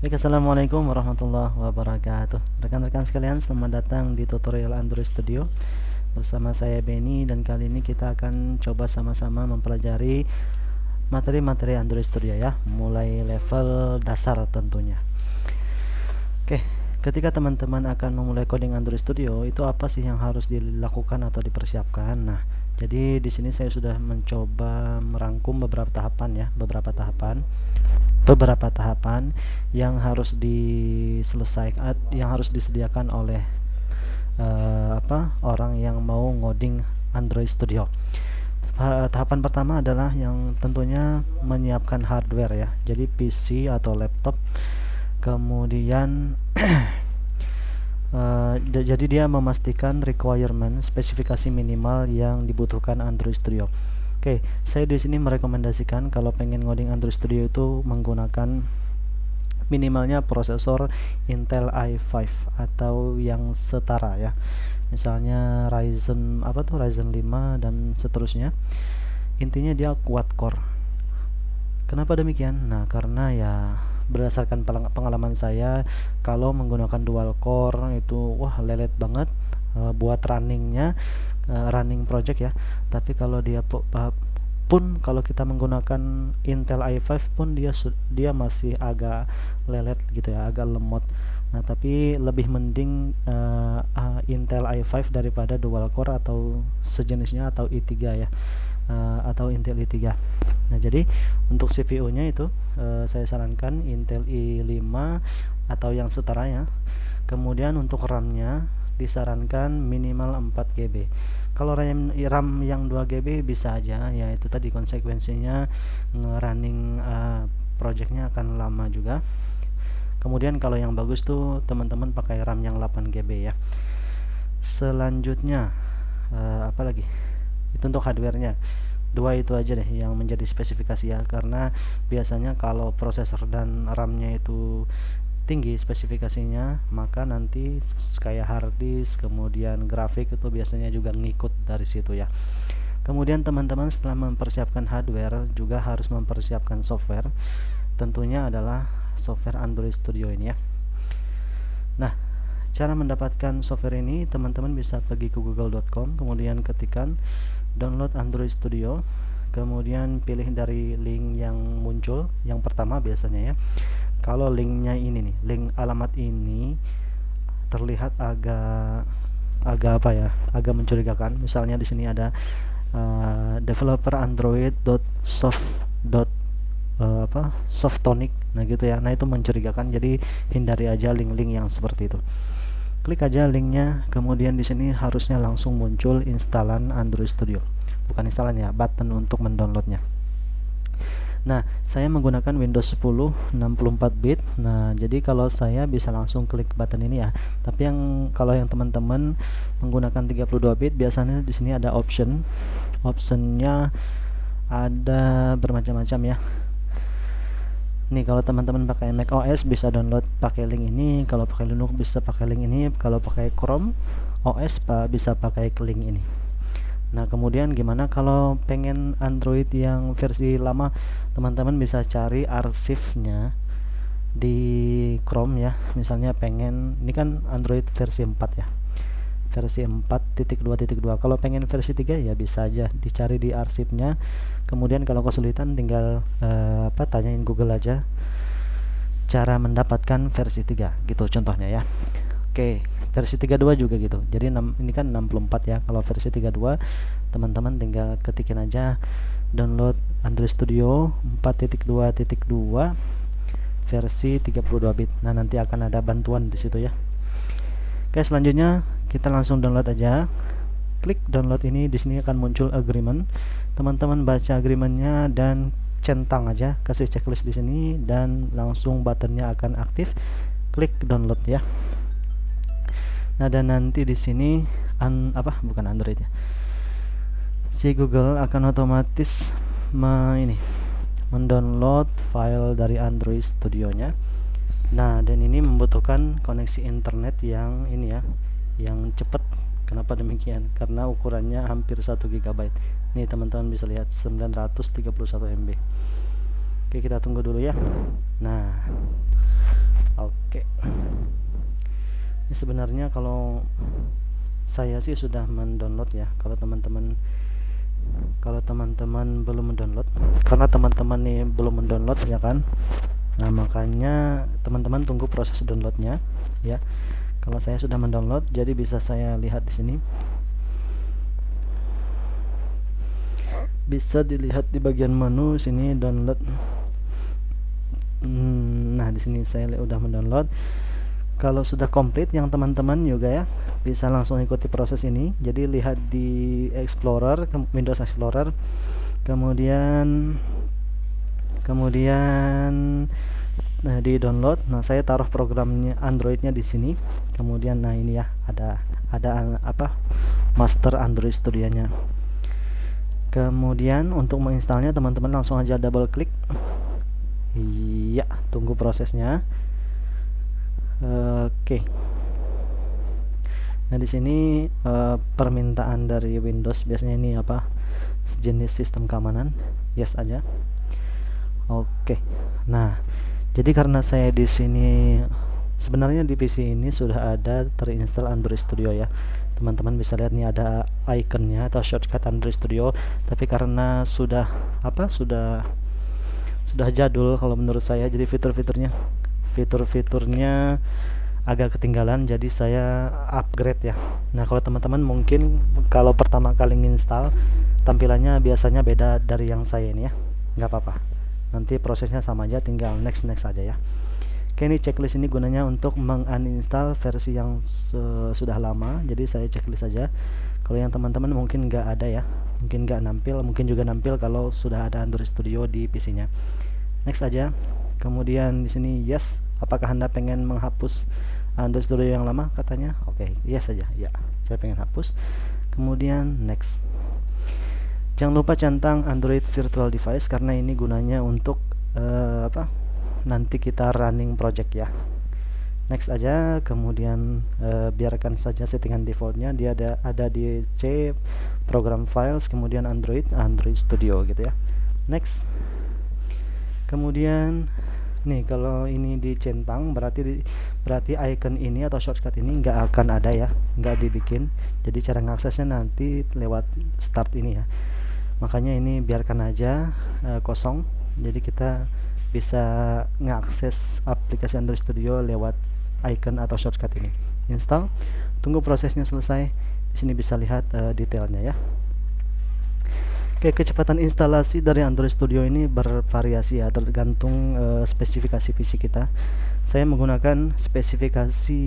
Baik, assalamualaikum warahmatullahi wabarakatuh. Rekan-rekan sekalian, selamat datang di tutorial Android Studio. Bersama saya Benny, dan kali ini kita akan coba sama-sama mempelajari materi-materi Android Studio ya, mulai level dasar tentunya. Oke, ketika teman-teman akan memulai coding Android Studio, itu apa sih yang harus dilakukan atau dipersiapkan? Nah, jadi di sini saya sudah mencoba merangkum beberapa tahapan yang harus diselesaikan, yang harus disediakan oleh orang yang mau ngoding Android Studio. Tahapan pertama adalah yang tentunya menyiapkan hardware ya, jadi PC atau laptop. Kemudian jadi dia memastikan requirement, spesifikasi minimal yang dibutuhkan Android Studio. Oke, saya di sini merekomendasikan kalau pengen ngoding Android Studio itu menggunakan minimalnya prosesor Intel i5 atau yang setara ya. Misalnya Ryzen 5 dan seterusnya. Intinya dia kuat core. Kenapa demikian? Nah, karena ya berdasarkan pengalaman saya, kalau menggunakan dual core itu wah lelet banget buat running project ya. Tapi kalau pun kalau kita menggunakan Intel i5 pun dia masih agak lelet gitu ya, agak lemot. Nah, tapi lebih mending Intel i5 daripada dual core atau sejenisnya atau i3 ya, atau Intel i3. Nah, jadi untuk CPU-nya itu saya sarankan Intel i5 atau yang setaranya. Kemudian untuk RAM-nya disarankan minimal 4 GB. Kalau RAM yang 2 GB bisa aja, ya itu tadi konsekuensinya nge-running projectnya akan lama juga. Kemudian kalau yang bagus tuh teman-teman pakai RAM yang 8 GB ya. Selanjutnya apa lagi? Itu untuk hardware-nya. Dua itu aja deh yang menjadi spesifikasi ya, karena biasanya kalau prosesor dan RAM-nya itu tinggi spesifikasinya, maka nanti kayak hard disk kemudian grafik itu biasanya juga ngikut dari situ ya. Kemudian teman-teman setelah mempersiapkan hardware juga harus mempersiapkan software, tentunya adalah software Android Studio ini ya. Nah, cara mendapatkan software ini teman-teman bisa pergi ke google.com, kemudian ketikkan download Android Studio, kemudian pilih dari link yang muncul yang pertama biasanya ya. Kalau linknya ini nih, link alamat ini terlihat agak agak apa ya, agak mencurigakan. Misalnya di sini ada softonic, nah gitu ya. Nah, itu mencurigakan, jadi hindari aja link-link yang seperti itu. Klik aja linknya, kemudian di sini harusnya langsung muncul instalan Android Studio, bukan instalan ya, button untuk mendownloadnya. Nah, saya menggunakan Windows 10 64 bit. Nah, jadi kalau saya bisa langsung klik button ini ya. Tapi kalau yang teman-teman menggunakan 32 bit, biasanya di sini ada optionnya ada bermacam-macam ya. Nih, kalau teman-teman pakai Mac OS bisa download pakai link ini, kalau pakai Linux bisa pakai link ini, kalau pakai Chrome OS bisa pakai link ini. Nah, kemudian gimana kalau pengen Android yang versi lama? Teman-teman bisa cari arsipnya di Chrome ya. Misalnya pengen, ini kan Android versi 4 ya, versi 4.2.2. Kalau pengen versi 3 ya bisa aja dicari di arsipnya. Kemudian kalau kesulitan tinggal tanyain Google aja cara mendapatkan versi 3 gitu contohnya ya. Oke, versi 32 juga gitu. Jadi ini kan 64 ya. Kalau versi 32 teman-teman tinggal ketikin aja download Android Studio 4.2.2 versi 32 bit. Nah, nanti akan ada bantuan di situ ya. Oke, selanjutnya kita langsung download aja. Klik download ini, di sini akan muncul agreement. Teman-teman baca agreementnya dan centang aja, kasih checklist di sini dan langsung buttonnya akan aktif. Klik download ya. Nah, dan nanti di sini bukan Android ya, si Google akan otomatis mendownload file dari Android Studio-nya. Nah, dan ini membutuhkan koneksi internet yang ini ya, yang cepat. Kenapa demikian? Karena ukurannya hampir 1 GB. Nih, teman-teman bisa lihat 931 MB. Oke, kita tunggu dulu ya. Nah, sebenarnya kalau saya sih sudah mendownload ya. Kalau teman-teman belum mendownload, karena teman-teman nih belum mendownload ya kan. Nah, makanya teman-teman tunggu proses downloadnya ya. Kalau saya sudah mendownload, jadi bisa saya lihat di sini. Bisa dilihat di bagian menu sini download. Nah, di sini saya udah mendownload. Kalau sudah komplit yang teman-teman juga ya, bisa langsung ikuti proses ini. Jadi lihat di Explorer, Windows Explorer, kemudian nah, di download. Nah, saya taruh programnya Androidnya di sini. Kemudian nah ini ya, ada apa? Master Android Studio-nya. Kemudian untuk menginstalnya teman-teman langsung aja double klik. Iya, tunggu prosesnya. Oke. Nah, di sini permintaan dari Windows biasanya ini apa? Sejenis sistem keamanan. Yes aja. Oke. Nah, jadi karena saya di sini sebenarnya di PC ini sudah ada terinstall Android Studio ya. Teman-teman bisa lihat nih ada ikonnya atau shortcut Android Studio, tapi karena sudah jadul kalau menurut saya, jadi fitur-fiturnya agak ketinggalan, jadi saya upgrade ya. Nah, kalau teman-teman mungkin kalau pertama kali nginstal tampilannya biasanya beda dari yang saya ini ya, nggak apa-apa, nanti prosesnya sama aja, tinggal next aja ya. Oke, ini checklist ini gunanya untuk menguninstall versi yang sudah lama, jadi saya checklist saja. Kalau yang teman-teman mungkin nggak ada ya, mungkin nggak nampil, mungkin juga nampil kalau sudah ada Android Studio di PC-nya. Next aja. Kemudian di sini yes, apakah Anda pengen menghapus Android Studio yang lama katanya? Oke, yes saja. Ya, saya pengen hapus. Kemudian next. Jangan lupa centang Android Virtual Device karena ini gunanya untuk nanti kita running project ya. Next aja. Kemudian biarkan saja settingan defaultnya, dia ada di C program files, kemudian Android Studio gitu ya. Next. Kemudian nih kalau ini dicentang berarti icon ini atau shortcut ini nggak akan ada ya, nggak dibikin. Jadi cara ngaksesnya nanti lewat start ini ya. Makanya ini biarkan aja kosong. Jadi kita bisa ngakses aplikasi Android Studio lewat icon atau shortcut ini. Install, tunggu prosesnya selesai. Di sini bisa lihat detailnya ya. Oke, kecepatan instalasi dari Android Studio ini bervariasi ya, tergantung spesifikasi PC kita. Saya menggunakan spesifikasi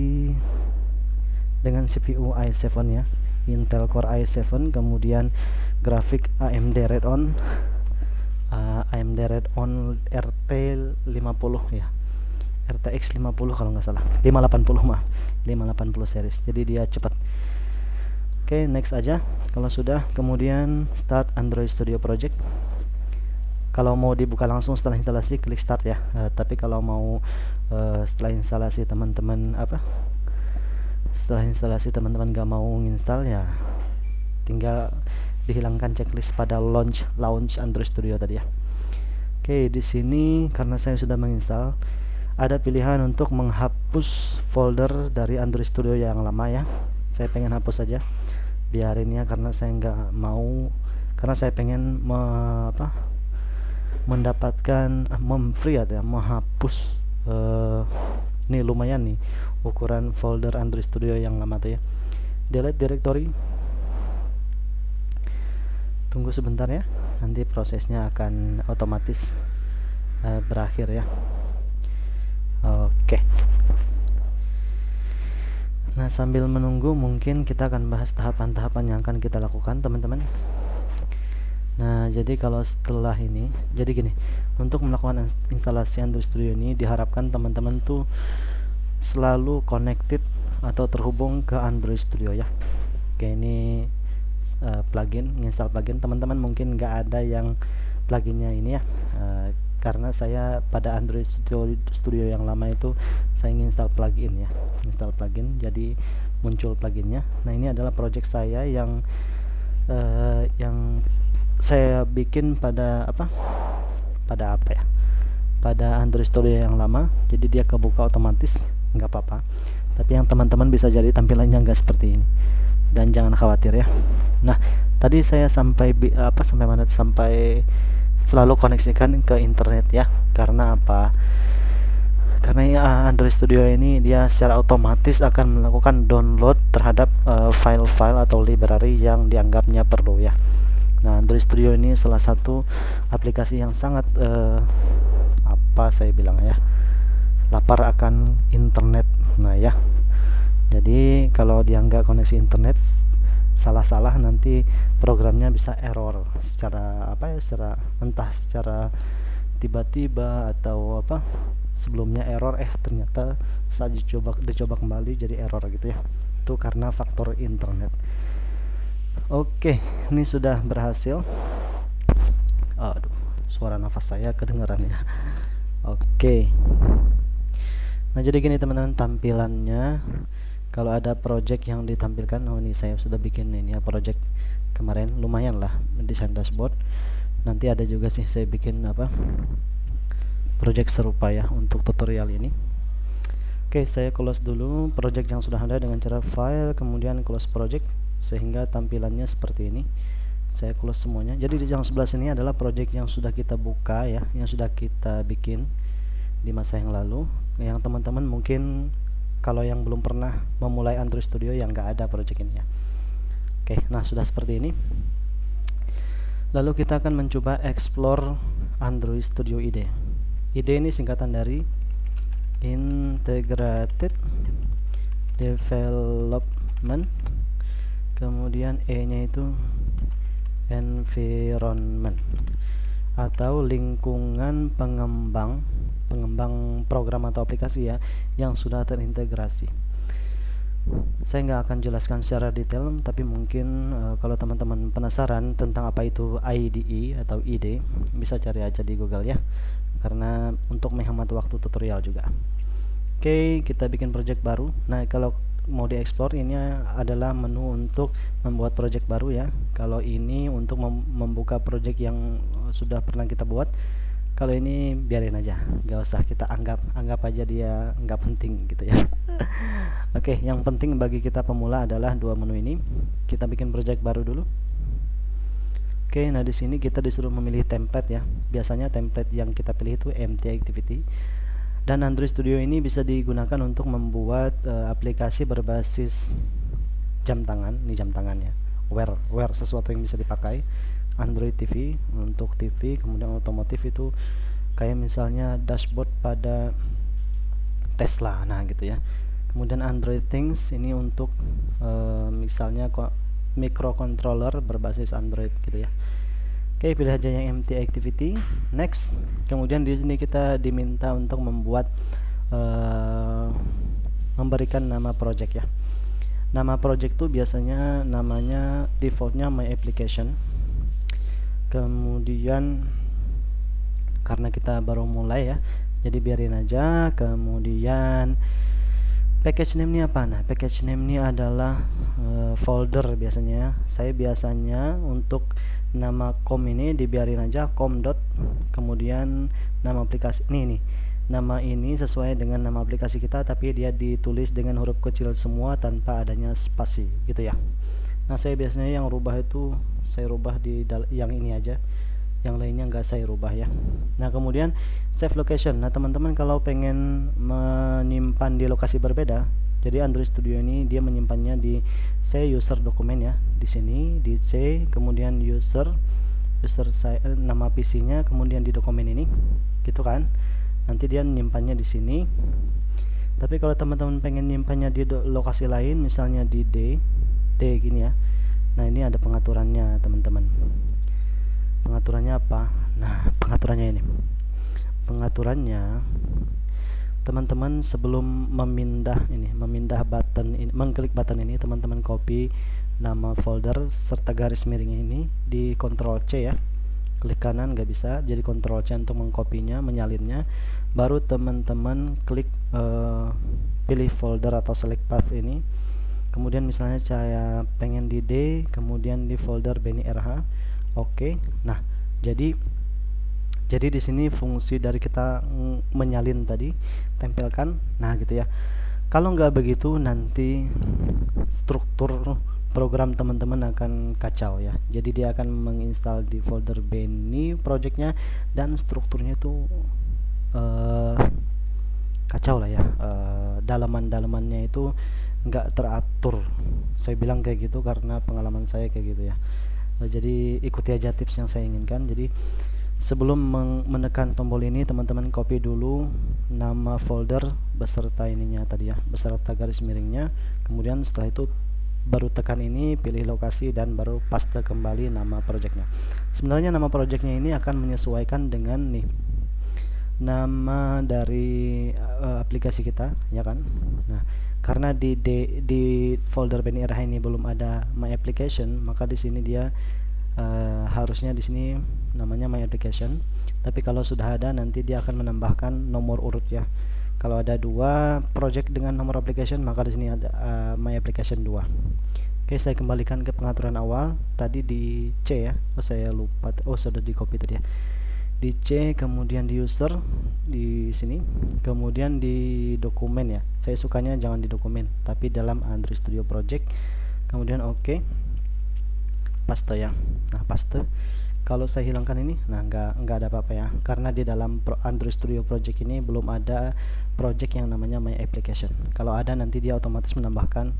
dengan CPU i7 ya, Intel Core i7, kemudian grafik AMD Radeon RT50 ya, RTX 50 kalau nggak salah, 580 series, jadi dia cepat. Oke, next aja. Kalau sudah, kemudian start Android Studio Project. Kalau mau dibuka langsung setelah instalasi, klik start ya. Tapi kalau mau setelah instalasi teman-teman nggak mau install ya, tinggal dihilangkan checklist pada launch Android Studio tadi ya. Oke, di sini karena saya sudah menginstal, ada pilihan untuk menghapus folder dari Android Studio yang lama ya. Saya pengen hapus saja, biarin ya, karena saya nggak mau, karena saya pengen mendapatkan menghapus nih lumayan nih ukuran folder Android Studio yang lama tuh ya. Delete directory, tunggu sebentar ya, nanti prosesnya akan otomatis berakhir ya. Oke. Nah, sambil menunggu mungkin kita akan bahas tahapan-tahapan yang akan kita lakukan teman-teman. Nah, jadi kalau setelah ini, jadi gini, untuk melakukan instalasi Android Studio ini diharapkan teman-teman tuh selalu connected atau terhubung ke Android Studio ya. Oke, ini plugin, install plugin. Teman-teman mungkin nggak ada yang pluginnya ini ya, karena saya pada Android Studio yang lama itu saya install plugin ya, jadi muncul pluginnya. Nah, ini adalah project saya yang saya bikin pada Android Studio yang lama, jadi dia kebuka otomatis, nggak apa-apa. tapi yang teman-teman bisa jadi tampilannya nggak seperti ini, dan jangan khawatir ya. Nah, tadi saya sampai sampai mana, sampai selalu koneksikan ke internet ya. Karena apa? Karena Android Studio ini dia secara otomatis akan melakukan download terhadap file-file atau library yang dianggapnya perlu ya. Nah, Android Studio ini salah satu aplikasi yang sangat apa saya bilang ya, lapar akan internet. Nah ya, jadi kalau dia nggak koneksi internet, salah-salah nanti programnya bisa error secara apa ya, secara entah secara tiba-tiba atau apa, sebelumnya error ternyata saat dicoba kembali jadi error gitu ya. Itu karena faktor internet. Oke, ini sudah berhasil. Aduh, suara nafas saya kedengaran ya. Oke. Nah, jadi gini teman-teman tampilannya. Kalau ada project yang ditampilkan, oh ini saya sudah bikin ini ya, project kemarin lumayan lah, desain dashboard. Nanti ada juga sih saya bikin apa, project serupa ya untuk tutorial ini. Oke, saya close dulu project yang sudah ada dengan cara file, kemudian close project, sehingga tampilannya seperti ini. Saya close semuanya. Jadi di yang sebelah sini adalah project yang sudah kita buka ya, yang sudah kita bikin di masa yang lalu. Yang teman-teman mungkin kalau yang belum pernah memulai Android Studio yang nggak ada project ini ya. Oke, nah sudah seperti ini. Lalu kita akan mencoba explore Android Studio IDE. IDE ini singkatan dari Integrated Development, kemudian E-nya itu Environment atau lingkungan pengembang program atau aplikasi ya yang sudah terintegrasi. Saya nggak akan jelaskan secara detail, tapi mungkin kalau teman-teman penasaran tentang apa itu IDE atau IDE, bisa cari aja di Google ya, karena untuk menghemat waktu tutorial juga. Oke, kita bikin project baru. Nah, kalau mau dieksplor, ini adalah menu untuk membuat project baru ya. Kalau ini untuk membuka project yang sudah pernah kita buat. Kalau ini biarin aja, nggak usah kita anggap aja dia nggak penting gitu ya. Oke, yang penting bagi kita pemula adalah dua menu ini. Kita bikin project baru dulu. Oke, nah di sini kita disuruh memilih template ya. Biasanya template yang kita pilih itu MT Activity. Dan Android Studio ini bisa digunakan untuk membuat aplikasi berbasis jam tangan. Ini jam tangan ya, wear sesuatu yang bisa dipakai. Android TV untuk TV, kemudian otomotif itu kayak misalnya dashboard pada Tesla, nah gitu ya. Kemudian Android Things ini untuk misalnya microcontroller berbasis Android gitu ya. Oke, pilih aja yang MT Activity, next. Kemudian di sini kita diminta untuk membuat memberikan nama project ya. Nama project itu biasanya namanya defaultnya My Application. Kemudian karena kita baru mulai ya, jadi biarin aja. Kemudian package name ini apa? Nah, package name ini adalah folder biasanya. Saya biasanya untuk nama com ini dibiarin aja com dot, kemudian nama aplikasi nih nama ini sesuai dengan nama aplikasi kita, tapi dia ditulis dengan huruf kecil semua tanpa adanya spasi gitu ya. Nah, saya biasanya yang rubah itu saya rubah di yang ini aja, yang lainnya nggak saya rubah ya. Nah, kemudian save location. Nah, teman-teman kalau pengen menyimpan di lokasi berbeda, jadi Android Studio ini dia menyimpannya di C user dokumen ya, di sini di C, kemudian user nama PC-nya, kemudian di dokumen ini gitu kan. Nanti dia menyimpannya di sini. Tapi kalau teman-teman pengen nyimpannya di lokasi lain, misalnya di D gini ya. Nah, ini ada pengaturannya teman-teman. Pengaturannya apa? Nah, pengaturannya ini. Pengaturannya teman-teman sebelum memindah button ini, mengklik button ini, teman-teman copy nama folder serta garis miring ini di Ctrl C ya. Klik kanan nggak bisa, jadi Ctrl C untuk mengkopinya, menyalinnya. Baru teman-teman klik pilih folder atau select path ini. Kemudian misalnya saya pengen di D, kemudian di folder Benny RH. Oke. Nah, jadi di sini fungsi dari kita menyalin tadi, tempelkan. Nah, gitu ya. Kalau nggak begitu nanti struktur program teman-teman akan kacau ya. Jadi dia akan menginstal di folder Benny projectnya, dan strukturnya itu eh, kacau lah ya. Dalaman-dalamannya itu nggak teratur. Saya bilang kayak gitu karena pengalaman saya kayak gitu ya. Jadi ikuti aja tips yang saya inginkan. Jadi sebelum menekan tombol ini, teman-teman copy dulu nama folder beserta ininya tadi ya, beserta garis miringnya. Kemudian setelah itu baru tekan ini, pilih lokasi, dan baru paste kembali nama projectnya. Sebenarnya nama projectnya ini akan menyesuaikan dengan nih nama dari aplikasi kita ya kan. Nah, karena di folder Benny Erha ini belum ada my application, maka di sini dia harusnya di sini namanya my application. Tapi kalau sudah ada, nanti dia akan menambahkan nomor urut ya. Kalau ada 2 project dengan nomor application, maka di sini ada my application 2. Oke, saya kembalikan ke pengaturan awal tadi di C ya. Saya lupa. Sudah di copy tadi ya. Di C, kemudian di user di sini, kemudian di dokumen ya. Saya sukanya jangan di dokumen, tapi dalam Android Studio Project. Kemudian oke. Paste ya. Nah, paste. Kalau saya hilangkan ini, nah nggak ada apa-apa ya, karena di dalam Android Studio Project ini belum ada project yang namanya My Application. Kalau ada, nanti dia otomatis menambahkan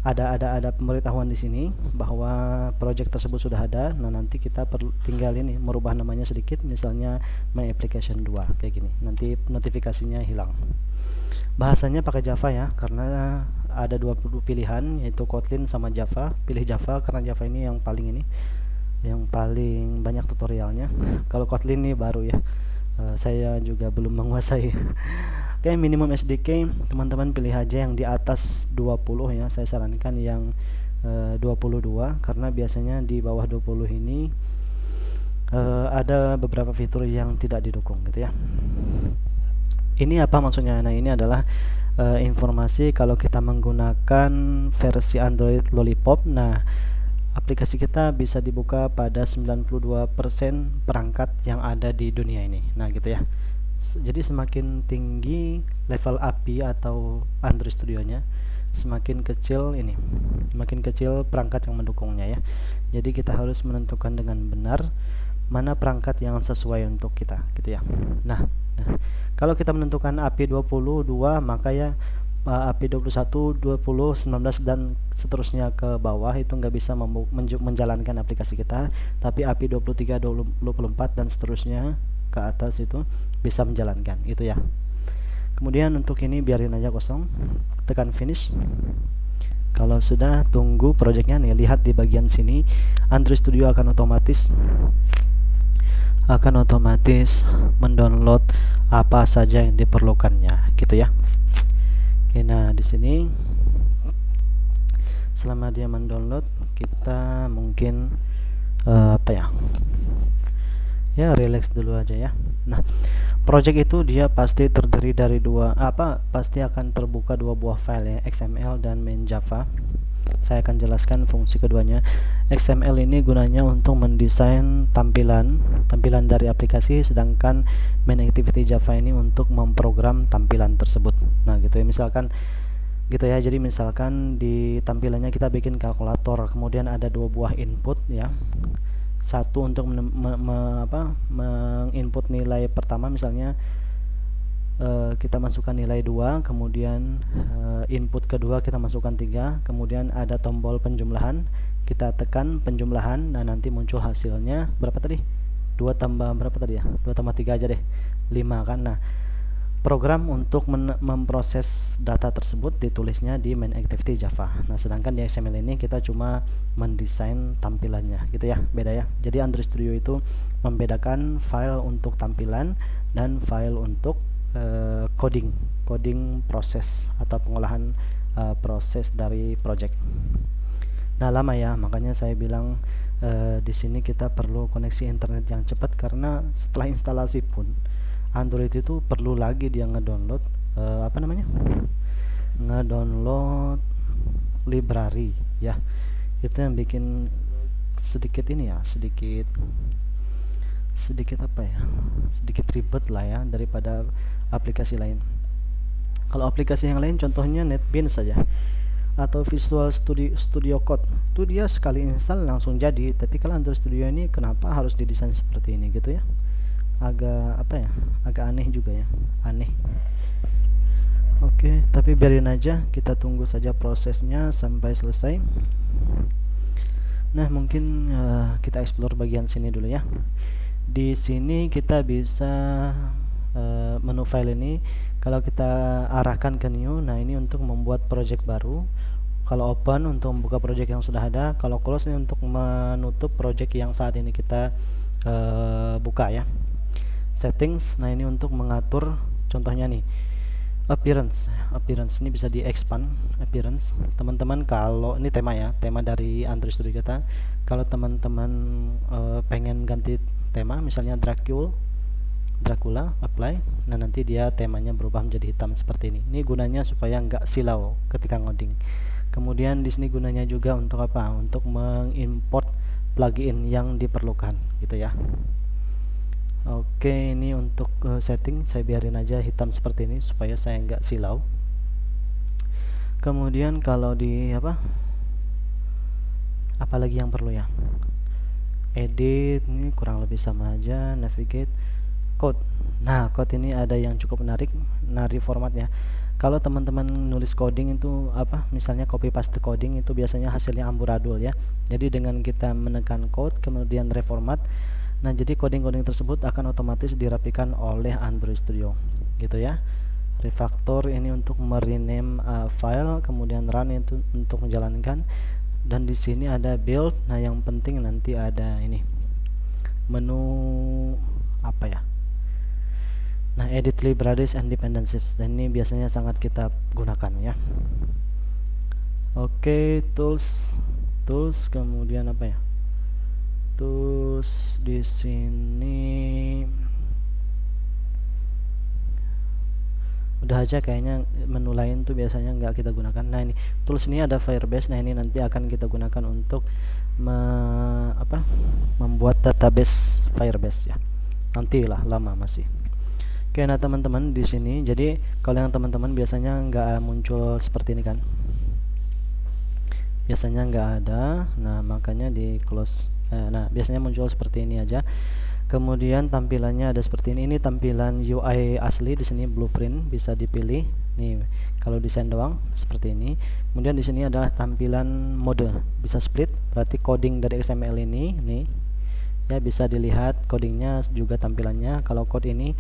ada pemberitahuan di sini bahwa project tersebut sudah ada. Nah, nanti kita perlu tinggal ini merubah namanya sedikit, misalnya My Application 2 kayak gini. Nanti notifikasinya hilang. Bahasanya pakai Java ya, karena ada 20 pilihan, yaitu Kotlin sama Java. Pilih Java karena Java ini yang paling banyak tutorialnya. Kalau Kotlin ini baru ya, saya juga belum menguasai. Oke, minimum SDK teman-teman pilih aja yang di atas 20 ya. Saya sarankan yang 22, karena biasanya di bawah 20 ini ada beberapa fitur yang tidak didukung gitu ya. Ini apa maksudnya? Nah, ini adalah informasi kalau kita menggunakan versi Android Lollipop. Nah, aplikasi kita bisa dibuka pada 92% perangkat yang ada di dunia ini. Nah, gitu ya. Jadi semakin tinggi level API atau Android Studio-nya, semakin kecil perangkat yang mendukungnya ya. Jadi kita harus menentukan dengan benar mana perangkat yang sesuai untuk kita gitu ya. Nah, kalau kita menentukan API 22, maka ya API 21, 20, 19 dan seterusnya ke bawah itu nggak bisa menjalankan aplikasi kita. Tapi API 23, 24 dan seterusnya ke atas itu bisa menjalankan itu ya. Kemudian untuk ini biarin aja kosong, tekan finish. Kalau sudah, tunggu projectnya nih. Lihat di bagian sini, Android Studio akan otomatis mendownload apa saja yang diperlukannya gitu ya. Oke, nah di sini selama dia mendownload, kita mungkin relax dulu aja ya. Nah, project itu dia pasti terdiri dari pasti akan terbuka 2 buah file ya, XML dan main Java. Saya akan jelaskan fungsi keduanya. XML ini gunanya untuk mendesain tampilan dari aplikasi, sedangkan main activity Java ini untuk memprogram tampilan tersebut. Nah, gitu ya, misalkan gitu ya. Jadi misalkan di tampilannya kita bikin kalkulator, kemudian ada 2 buah input ya. Satu untuk menginput nilai pertama, misalnya kita masukkan nilai 2, kemudian input kedua kita masukkan 3, kemudian ada tombol penjumlahan, kita tekan penjumlahan. Nah, nanti muncul hasilnya berapa tadi? 2 tambah berapa tadi ya? 2 tambah 3 aja deh, 5 kan. Nah, program untuk memproses data tersebut ditulisnya di main activity Java. Nah, sedangkan di XML ini kita cuma mendesain tampilannya gitu ya, beda ya. Jadi Android Studio itu membedakan file untuk tampilan dan file untuk coding proses atau pengolahan proses dari project. Nah, lama ya, makanya saya bilang di sini kita perlu koneksi internet yang cepat, karena setelah instalasi pun Android itu perlu lagi dia ngedownload ngedownload library ya. Itu yang bikin sedikit sedikit ribet lah ya daripada aplikasi lain. Kalau aplikasi yang lain contohnya NetBeans saja atau Visual Studio Code, itu dia sekali install langsung jadi. Tapi kalau Android Studio ini kenapa harus didesain seperti ini gitu ya, agak apa ya, agak aneh juga ya, aneh. Oke, tapi biarin aja, kita tunggu saja prosesnya sampai selesai. Nah, mungkin kita explore bagian sini dulu ya. Di sini kita bisa menu file ini kalau kita arahkan ke new. Nah, ini untuk membuat project baru. Kalau open untuk membuka project yang sudah ada, kalau close ini untuk menutup project yang saat ini kita buka ya. Settings, nah ini untuk mengatur, contohnya nih appearance ini bisa di expand appearance. Teman-teman kalau ini tema ya, tema dari Android Studio kita, kalau teman-teman pengen ganti tema, misalnya Dracula apply, nah nanti dia temanya berubah menjadi hitam seperti ini. Ini gunanya supaya nggak silau ketika ngoding. Kemudian di sini gunanya juga untuk apa? Untuk mengimport plugin yang diperlukan gitu ya. Oke, ini untuk setting saya biarin aja hitam seperti ini supaya saya nggak silau. Kemudian kalau di apalagi yang perlu ya, edit ini kurang lebih sama aja, navigate, code. Nah, code ini ada yang cukup menarik formatnya. Kalau teman-teman nulis coding itu misalnya copy paste coding itu biasanya hasilnya amburadul ya. Jadi dengan kita menekan code kemudian reformat, nah jadi coding-coding tersebut akan otomatis dirapikan oleh Android Studio gitu ya. Refactor ini untuk merename file, kemudian run itu untuk menjalankan, dan di sini ada build. Nah, yang penting nanti ada ini menu nah, edit libraries and dependencies, dan ini biasanya sangat kita gunakan ya. Oke, tools kemudian tools di sini udah aja, kayaknya menu lain tuh biasanya nggak kita gunakan. Nah, ini tools ini ada Firebase. Nah, ini nanti akan kita gunakan untuk membuat database Firebase ya. Nantilah, lama masih. Oke, nah teman-teman di sini, jadi kalau yang teman-teman biasanya nggak muncul seperti ini kan, biasanya nggak ada. Nah, makanya di close. Nah, biasanya muncul seperti ini aja. Kemudian tampilannya ada seperti ini. Ini tampilan UI asli. Di sini blueprint bisa dipilih. Nih, kalau desain doang seperti ini. Kemudian di sini adalah tampilan mode, bisa split. Berarti coding dari XML ini, nih ya, bisa dilihat codingnya juga tampilannya. Kalau code ini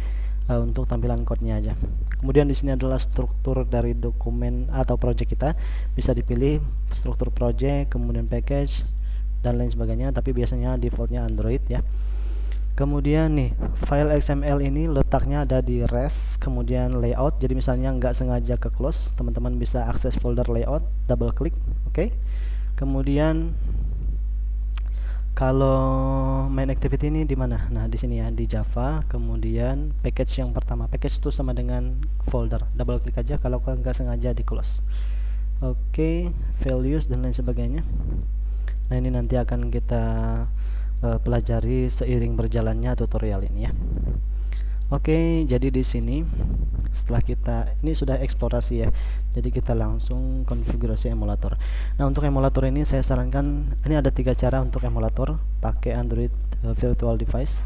untuk tampilan code-nya aja. Kemudian di sini adalah struktur dari dokumen atau project kita. Bisa dipilih struktur project, kemudian package dan lain sebagainya, tapi biasanya defaultnya Android ya. Kemudian nih, file XML ini letaknya ada di res, kemudian layout. Jadi misalnya nggak sengaja ke close, teman-teman bisa akses folder layout, double klik, oke. Kemudian kalau main activity ini di mana? Nah, di sini ya, di Java. Kemudian package yang pertama, package itu sama dengan folder, double klik aja kalau nggak sengaja di close. Oke, values dan lain sebagainya. Nah, ini nanti akan kita pelajari seiring berjalannya tutorial ini ya. Oke, jadi di sini setelah kita ini sudah eksplorasi ya, jadi kita langsung konfigurasi emulator. Nah, untuk emulator ini saya sarankan, ini ada 3 cara untuk emulator pakai Android Virtual Device.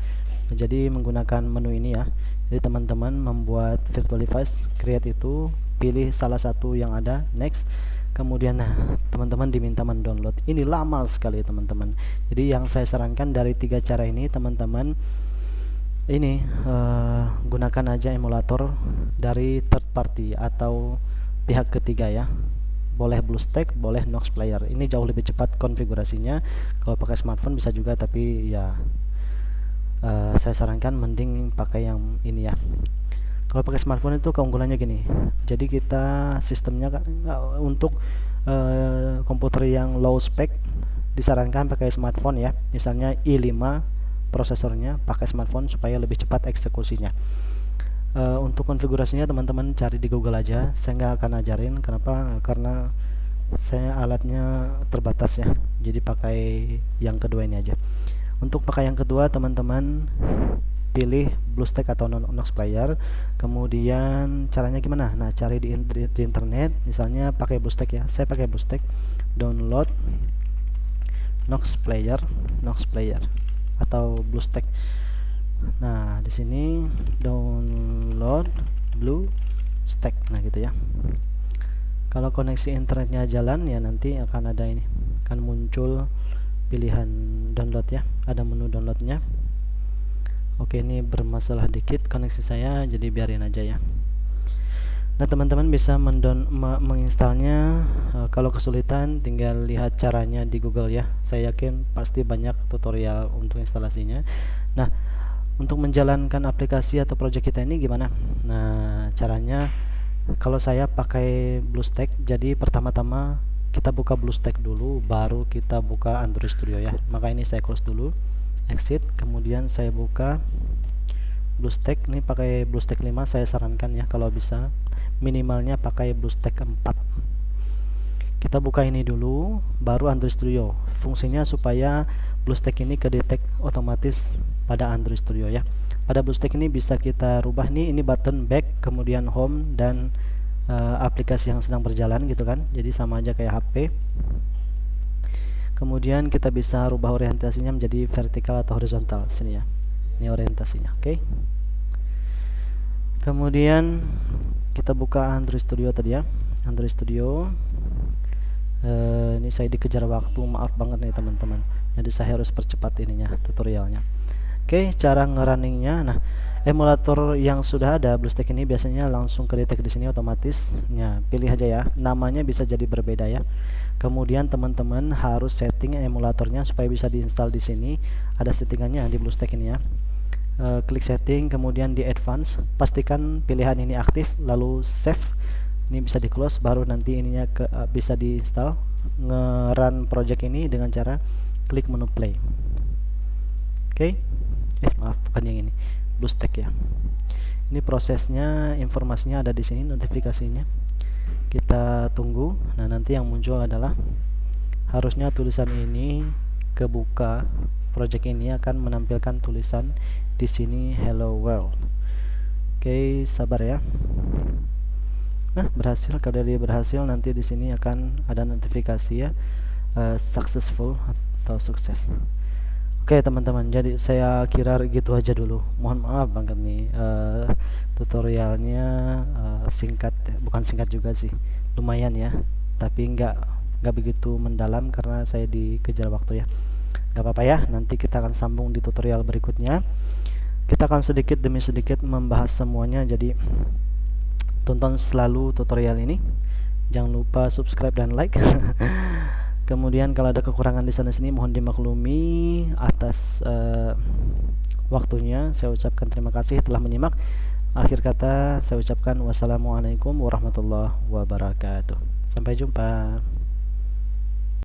Jadi menggunakan menu ini ya. Jadi teman-teman membuat virtual device, create itu, pilih salah satu yang ada, next. Kemudian nah, teman-teman diminta mendownload. Ini lama sekali teman-teman. Jadi yang saya sarankan dari 3 cara ini, teman-teman ini gunakan aja emulator dari third party atau pihak ketiga ya. Boleh BlueStack, boleh Nox Player. Ini jauh lebih cepat konfigurasinya. Kalau pakai smartphone bisa juga, tapi ya saya sarankan mending pakai yang ini ya. Kalau pakai smartphone itu keunggulannya gini. Jadi kita sistemnya kan untuk komputer yang low spec disarankan pakai smartphone ya. Misalnya i5 prosesornya, pakai smartphone supaya lebih cepat eksekusinya. Untuk konfigurasinya teman-teman cari di Google aja. Saya nggak akan ajarin. Kenapa? Karena saya alatnya terbatas ya. Jadi pakai yang kedua ini aja. Untuk pakai yang kedua teman-teman pilih BlueStack atau Nox Player. Kemudian caranya gimana? Nah, cari di internet, misalnya pakai BlueStack ya. Saya pakai BlueStack. Download Nox Player atau BlueStack. Nah, di sini download BlueStack. Nah, gitu ya. Kalau koneksi internetnya jalan ya nanti akan ada ini, akan muncul pilihan download ya, ada menu downloadnya. Oke, ini bermasalah dikit koneksi saya, jadi biarin aja ya. Nah, teman-teman bisa menginstalnya. Kalau kesulitan tinggal lihat caranya di Google ya, saya yakin pasti banyak tutorial untuk instalasinya. Nah, untuk menjalankan aplikasi atau project kita ini gimana? Nah, caranya kalau saya pakai BlueStack, jadi pertama-tama kita buka BlueStack dulu, baru kita buka Android Studio ya. Maka ini saya close dulu, exit, kemudian saya buka BlueStack. Ini pakai BlueStack 5 saya sarankan ya, kalau bisa minimalnya pakai BlueStack 4. Kita buka ini dulu, baru Android Studio. Fungsinya supaya BlueStack ini kedetek otomatis pada Android Studio ya. Pada BlueStack ini bisa kita rubah nih, ini button back, kemudian home, dan aplikasi yang sedang berjalan gitu kan, jadi sama aja kayak HP. Kemudian kita bisa rubah orientasinya menjadi vertikal atau horizontal sini ya, ini orientasinya. Oke. Kemudian kita buka Android Studio tadi ya, Android Studio. Ini saya dikejar waktu, maaf banget nih teman-teman, jadi saya harus percepat ininya tutorialnya. Oke, cara ngerunningnya. Nah, emulator yang sudah ada BlueStack ini biasanya langsung kedetek di sini otomatis. Ya, pilih aja ya. Namanya bisa jadi berbeda ya. Kemudian teman-teman harus setting emulatornya supaya bisa diinstal di sini. Ada settingannya di BlueStack ini ya. Klik setting, kemudian di advance, pastikan pilihan ini aktif, lalu save. Ini bisa di close, baru nanti ininya bisa diinstal. Nge-run project ini dengan cara klik menu play. Oke. Maaf, bukan yang ini, BlueStack ya. Ini prosesnya, informasinya ada di sini, notifikasinya. Kita tunggu. Nah, nanti yang muncul adalah harusnya tulisan ini kebuka. Project ini akan menampilkan tulisan di sini Hello World. Oke, sabar ya. Nah, berhasil. Kalau dia berhasil, nanti di sini akan ada notifikasi ya, successful atau sukses. Oke teman-teman, jadi saya kira gitu aja dulu. Mohon maaf banget nih, tutorialnya singkat, bukan singkat juga sih, lumayan ya, tapi nggak begitu mendalam karena saya dikejar waktu ya. Nggak apa-apa ya, nanti kita akan sambung di tutorial berikutnya. Kita akan sedikit demi sedikit membahas semuanya, jadi tonton selalu tutorial ini. Jangan lupa subscribe dan like. Kemudian kalau ada kekurangan di sana sini mohon dimaklumi atas waktunya. Saya ucapkan terima kasih telah menyimak. Akhir kata saya ucapkan wassalamualaikum warahmatullahi wabarakatuh. Sampai jumpa.